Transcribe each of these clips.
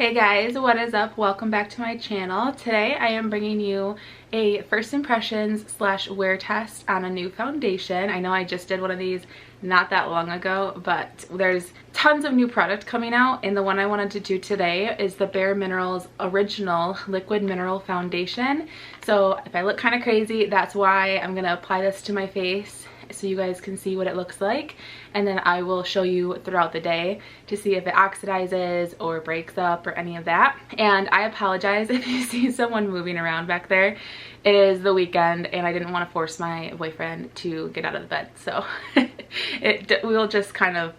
Hey guys, what is up? Welcome back to my channel. Today I am bringing you a first impressions slash wear test on a new foundation. I know I just did one of these not that long ago, but there's tons of new product coming out, and the one I wanted to do today is the Bare Minerals Original Liquid Mineral Foundation. So if I look kind of crazy, that's why I'm gonna apply this to my face so you guys can see what it looks like, and then I will show you throughout the day to see if it oxidizes or breaks up or any of that. And I apologize if you see someone moving around back there. It is the weekend and I didn't want to force my boyfriend to get out of the bed, so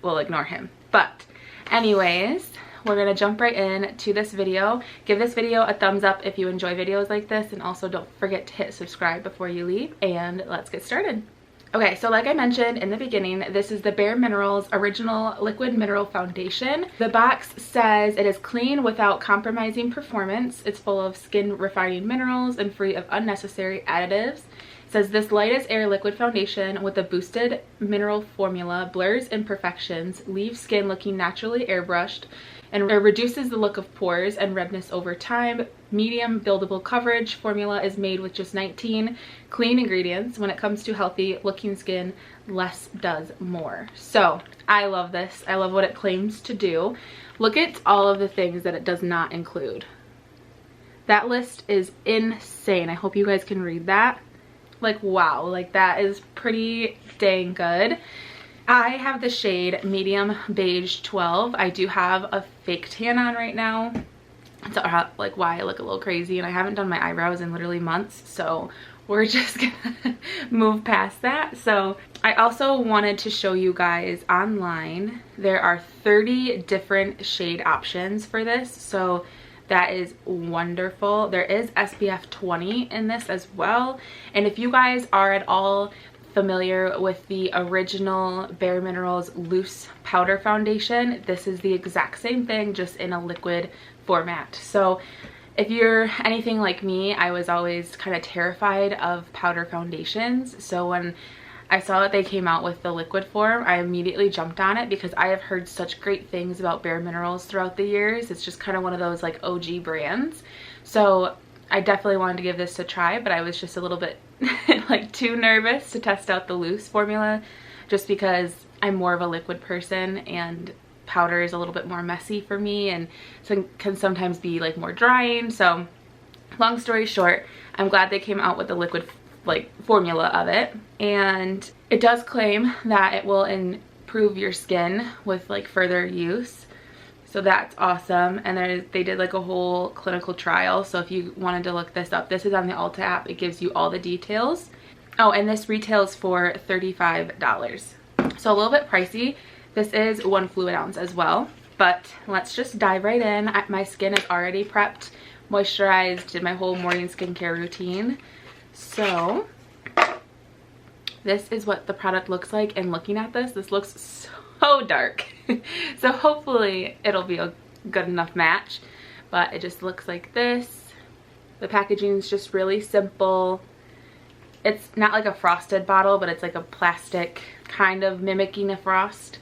we'll ignore him. But anyways, we're gonna jump right in to this video. Give this video a thumbs up if you enjoy videos like this, and also don't forget to hit subscribe before you leave, and let's get started. Okay, so like I mentioned in the beginning, this is the Bare Minerals Original Liquid Mineral Foundation. The box says it is clean without compromising performance. It's full of skin refining minerals and free of unnecessary additives. It says this light as air liquid foundation with a boosted mineral formula blurs imperfections, leaves skin looking naturally airbrushed, and reduces the look of pores and redness over time. Medium buildable coverage. Formula is made with just 19 clean ingredients. When it comes to healthy looking skin, less does more. So I love this. I love what it claims to do. Look at all of the things that it does not include. That list is insane. I hope you guys can read that. Like, wow, like that is pretty dang good. I have the shade medium beige 12. I do have a fake tan on right now. It's like why I look a little crazy, and I haven't done my eyebrows in literally months, so we're just gonna move past that. So I also wanted to show you guys online, there are 30 different shade options for this, so that is wonderful. There is SPF 20 in this as well, and if you guys are at all familiar with the original Bare Minerals loose powder foundation, this is the exact same thing, just in a liquid format. So if you're anything like me, I was always kind of terrified of powder foundations. So when I saw that they came out with the liquid form, I immediately jumped on it because I have heard such great things about Bare Minerals throughout the years. It's just kind of one of those like OG brands. So I definitely wanted to give this a try, but I was just a little bit like too nervous to test out the loose formula, just because I'm more of a liquid person and powder is a little bit more messy for me, and so can sometimes be like more drying. So long story short, I'm glad they came out with the liquid like formula of it, and it does claim that it will improve your skin with like further use. So that's awesome. And they did like a whole clinical trial. So if you wanted to look this up, this is on the Ulta app. It gives you all the details. Oh, and this retails for $35. So a little bit pricey. This is 1 fluid ounce as well. But let's just dive right in. My skin is already prepped, moisturized, did my whole morning skincare routine. So this is what the product looks like. And looking at this looks so dark. So hopefully it'll be a good enough match, but it just looks like this. The packaging is just really simple. It's not like a frosted bottle, but it's like a plastic kind of mimicking a frost.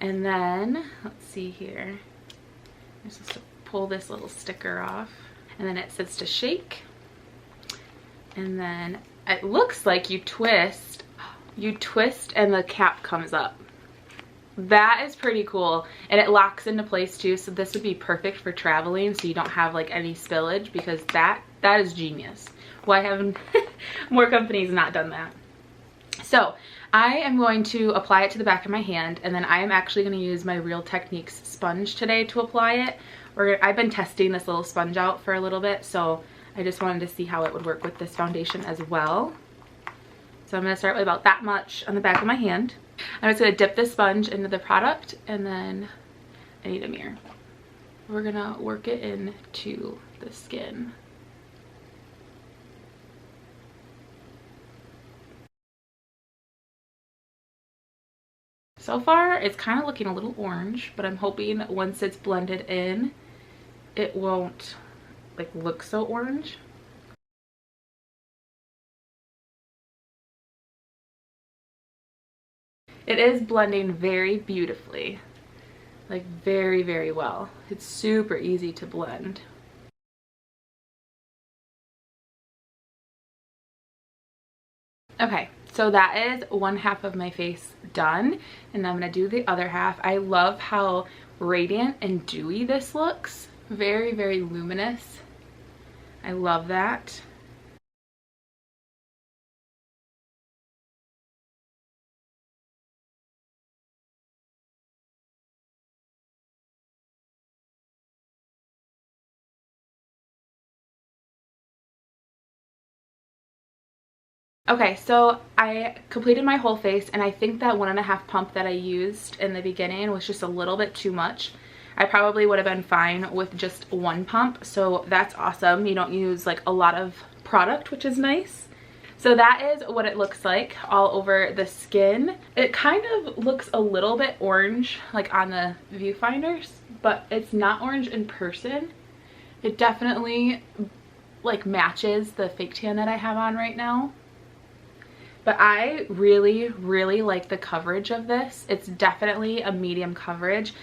And then let's see here, I'm supposed to pull this little sticker off, and then it sits to shake, and then it looks like you twist and the cap comes up. That is pretty cool, and it locks into place too, so this would be perfect for traveling, so you don't have like any spillage, because that is genius. Why haven't more companies not done that? So I am going to apply it to the back of my hand, and then I am actually going to use my Real Techniques sponge today to apply it. I've been testing this little sponge out for a little bit, so I just wanted to see how it would work with this foundation as well. So I'm going to start with about that much on the back of my hand. I'm just going to dip this sponge into the product, and then I need a mirror. We're going to work it into the skin. So far, it's kind of looking a little orange, but I'm hoping once it's blended in, it won't like look so orange. It is blending very beautifully. like very, very well. It's super easy to blend. Okay, so that is one half of my face done, and I'm gonna do the other half. I love how radiant and dewy this looks. Very, very luminous. I love that. Okay, so I completed my whole face, and I think that 1.5 pump that I used in the beginning was just a little bit too much. I probably would have been fine with just 1 pump, so that's awesome. You don't use like a lot of product, which is nice. So that is what it looks like all over the skin. It kind of looks a little bit orange like on the viewfinders, but it's not orange in person. It definitely like matches the fake tan that I have on right now. But I really, really like the coverage of this. It's definitely a medium coverage.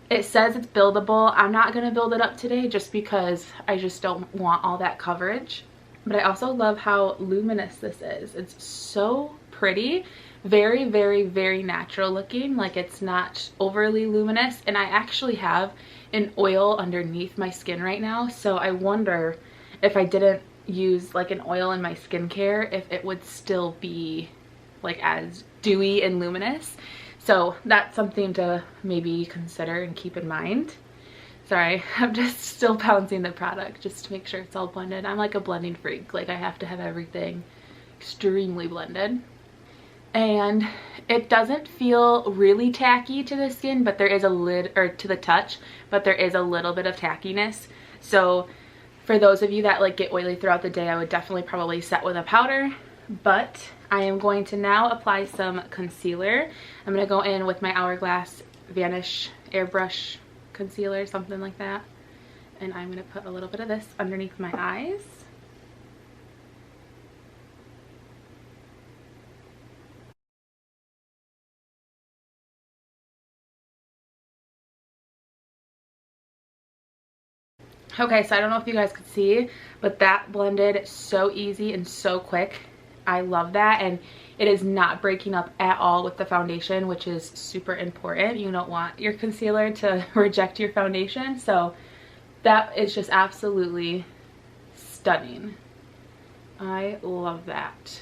It says it's buildable. I'm not going to build it up today just because I just don't want all that coverage. But I also love how luminous this is. It's so pretty. Very, very, very natural looking. Like it's not overly luminous. And I actually have an oil underneath my skin right now. So I wonder if I didn't use like an oil in my skincare, if it would still be like as dewy and luminous. So that's something to maybe consider and keep in mind. Sorry, I'm just still balancing the product just to make sure it's all blended. I'm like a blending freak. Like I have to have everything extremely blended. And it doesn't feel really tacky to the skin, but there is or to the touch, but there is a little bit of tackiness. So for those of you that like get oily throughout the day, I would definitely probably set with a powder. But I am going to now apply some concealer. I'm going to go in with my Hourglass Vanish Airbrush concealer, something like that. And I'm going to put a little bit of this underneath my eyes. Okay, so I don't know if you guys could see, but that blended so easy and so quick. I love that, and it is not breaking up at all with the foundation, which is super important. You don't want your concealer to reject your foundation, so that is just absolutely stunning. I love that.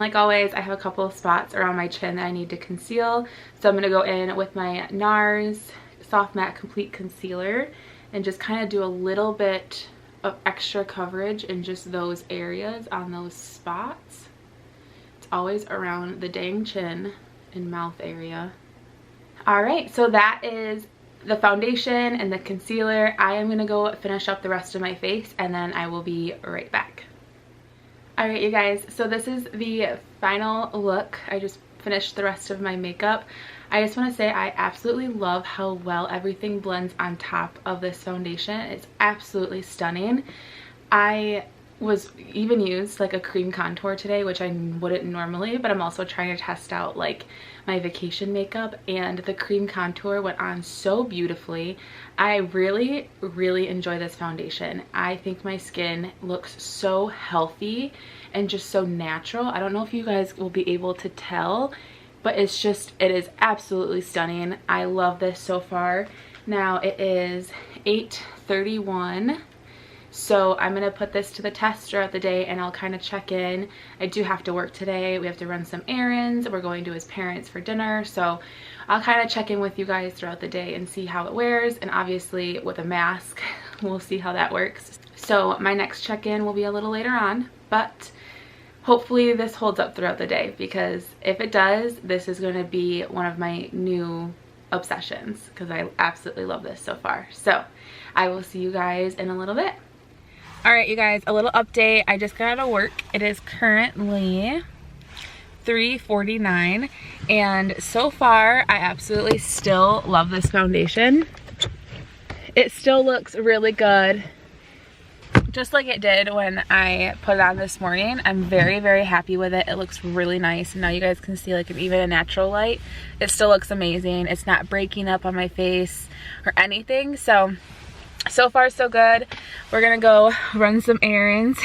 Like always, I have a couple of spots around my chin that I need to conceal, so I'm going to go in with my NARS Soft Matte Complete Concealer and just kind of do a little bit of extra coverage in just those areas on those spots. It's always around the dang chin and mouth area. Alright, so that is the foundation and the concealer. I am going to go finish up the rest of my face and then I will be right back. Alright you guys, so this is the final look. I just finished the rest of my makeup. I just want to say I absolutely love how well everything blends on top of this foundation. It's absolutely stunning. I was even used like a cream contour today, which I wouldn't normally, but I'm also trying to test out like my vacation makeup, and the cream contour went on so beautifully. I really, really enjoy this foundation. I think my skin looks so healthy and just so natural. I don't know if you guys will be able to tell, but it is absolutely stunning. I love this so far. Now it is 8:31, so I'm gonna put this to the test throughout the day and I'll kind of check in. I do have to work today. We have to run some errands. We're going to his parents for dinner, so I'll kind of check in with you guys throughout the day and see how it wears, and obviously with a mask we'll see how that works. So my next check-in will be a little later on, but hopefully this holds up throughout the day, because if it does, this is going to be one of my new obsessions because I absolutely love this so far. So I will see you guys in a little bit. Alright you guys, a little update. I just got out of work. It is currently 3:49 and so far I absolutely still love this foundation. It still looks really good. just like it did when I put it on this morning. I'm very, very happy with it. It looks really nice. And now you guys can see, like, even a natural light, it still looks amazing. It's not breaking up on my face or anything. So far so good. We're gonna go run some errands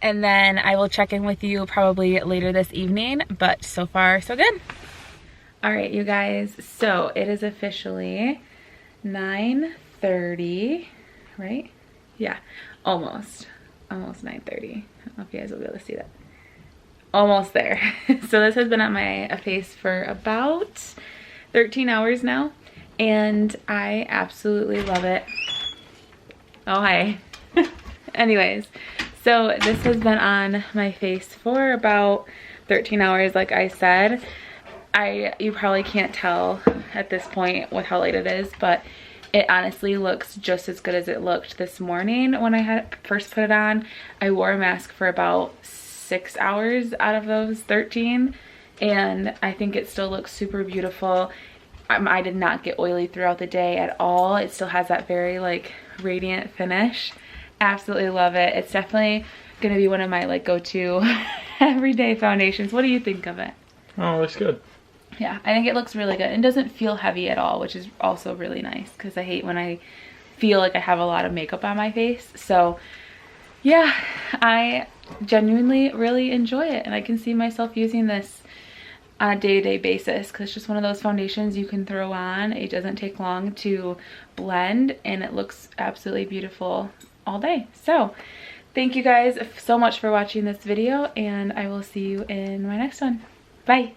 and then I will check in with you probably later this evening, but so far so good. All right, you guys, so it is officially 9:30, right? Yeah, almost 9:30. I don't know if you guys will be able to see that. Almost there. So this has been on my face for about 13 hours now, and I absolutely love it. Oh, hi. Anyways, so this has been on my face for about 13 hours, like I said. You probably can't tell at this point with how late it is, but it honestly looks just as good as it looked this morning when I had first put it on. I wore a mask for about 6 hours out of those 13, and I think it still looks super beautiful. I did not get oily throughout the day at all. It still has that very like radiant finish. Absolutely love it. It's definitely gonna be one of my like go-to everyday foundations. What do you think of it? Oh, it looks good. Yeah, I think it looks really good. It doesn't feel heavy at all, which is also really nice because I hate when I feel like I have a lot of makeup on my face. So yeah, I genuinely really enjoy it, and I can see myself using this on a day-to-day basis because it's just one of those foundations you can throw on. It doesn't take long to blend and it looks absolutely beautiful all day. So thank you guys so much for watching this video, and I will see you in my next one. Bye.